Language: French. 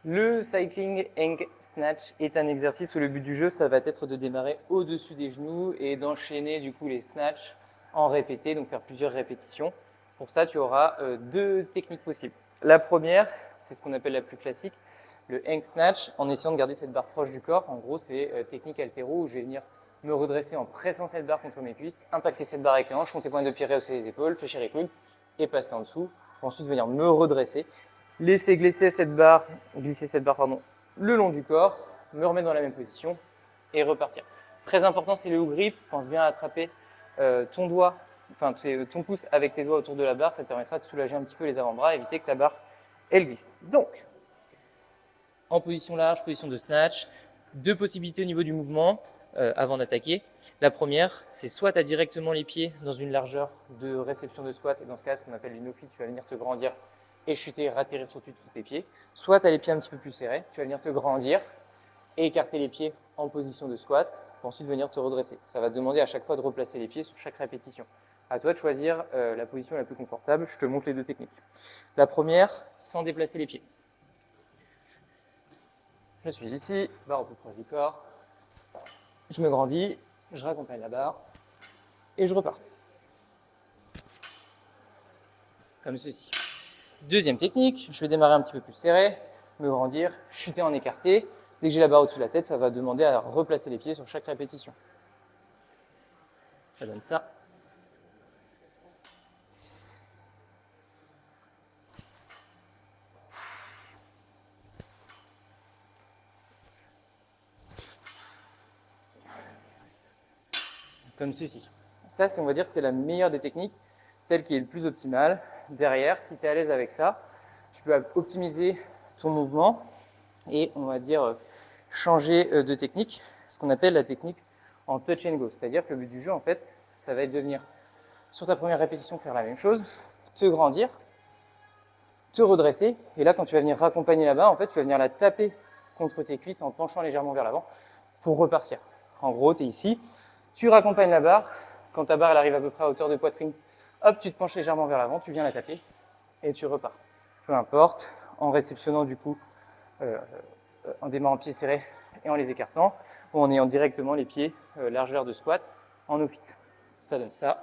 Le cycling hang snatch est un exercice où le but du jeu, ça va être de démarrer au-dessus des genoux et d'enchaîner du coup les snatchs en répété, donc faire plusieurs répétitions. Pour ça, tu auras deux techniques possibles. La première, c'est ce qu'on appelle la plus classique, le hang snatch, en essayant de garder cette barre proche du corps. En gros, c'est technique altéro où je vais venir me redresser en pressant cette barre contre mes cuisses, impacter cette barre avec les hanches, monter pointe de pied, rehausser les épaules, fléchir les coudes et passer en dessous. Pour ensuite venir me redresser. Laisser glisser cette barre, le long du corps, me remettre dans la même position et repartir. Très important, c'est le hook grip. Pense bien à attraper ton doigt, ton pouce avec tes doigts autour de la barre. Ça te permettra de soulager un petit peu les avant-bras, éviter que ta barre elle glisse. Donc, en position large, position de snatch, deux possibilités au niveau du mouvement avant d'attaquer. La première, c'est soit tu as directement les pieds dans une largeur de réception de squat, et dans ce cas, ce qu'on appelle les no-feet, tu vas venir te grandir et chuter, ratterrir tout de suite sous tes pieds. Soit tu as les pieds un petit peu plus serrés, tu vas venir te grandir et écarter les pieds en position de squat pour ensuite venir te redresser. Ça va te demander à chaque fois de replacer les pieds sur chaque répétition. À toi de choisir la position la plus confortable. Je te montre les deux techniques. La première, sans déplacer les pieds. Je suis ici, barre au plus proche du corps. Je me grandis, je raccompagne la barre et je repars. Comme ceci. Deuxième technique, je vais démarrer un petit peu plus serré, me grandir, chuter en écarté. Dès que j'ai la barre au-dessus de la tête, ça va demander à replacer les pieds sur chaque répétition. Ça donne ça. Comme ceci. Ça, on va dire que c'est la meilleure des techniques, celle qui est le plus optimale. Derrière, si tu es à l'aise avec ça, tu peux optimiser ton mouvement et on va dire changer de technique, ce qu'on appelle la technique en touch and go. C'est-à-dire que le but du jeu, en fait, ça va être de venir sur ta première répétition faire la même chose, te grandir, te redresser, et là, quand tu vas venir raccompagner la barre, en fait, tu vas venir la taper contre tes cuisses en penchant légèrement vers l'avant pour repartir. En gros, tu es ici, tu raccompagnes la barre, quand ta barre elle arrive à peu près à hauteur de poitrine, hop, tu te penches légèrement vers l'avant, tu viens la taper et tu repars. Peu importe, en réceptionnant du coup, en démarrant pieds serrés et en les écartant, ou en ayant directement les pieds largeur de squat en no-feet. Ça donne ça.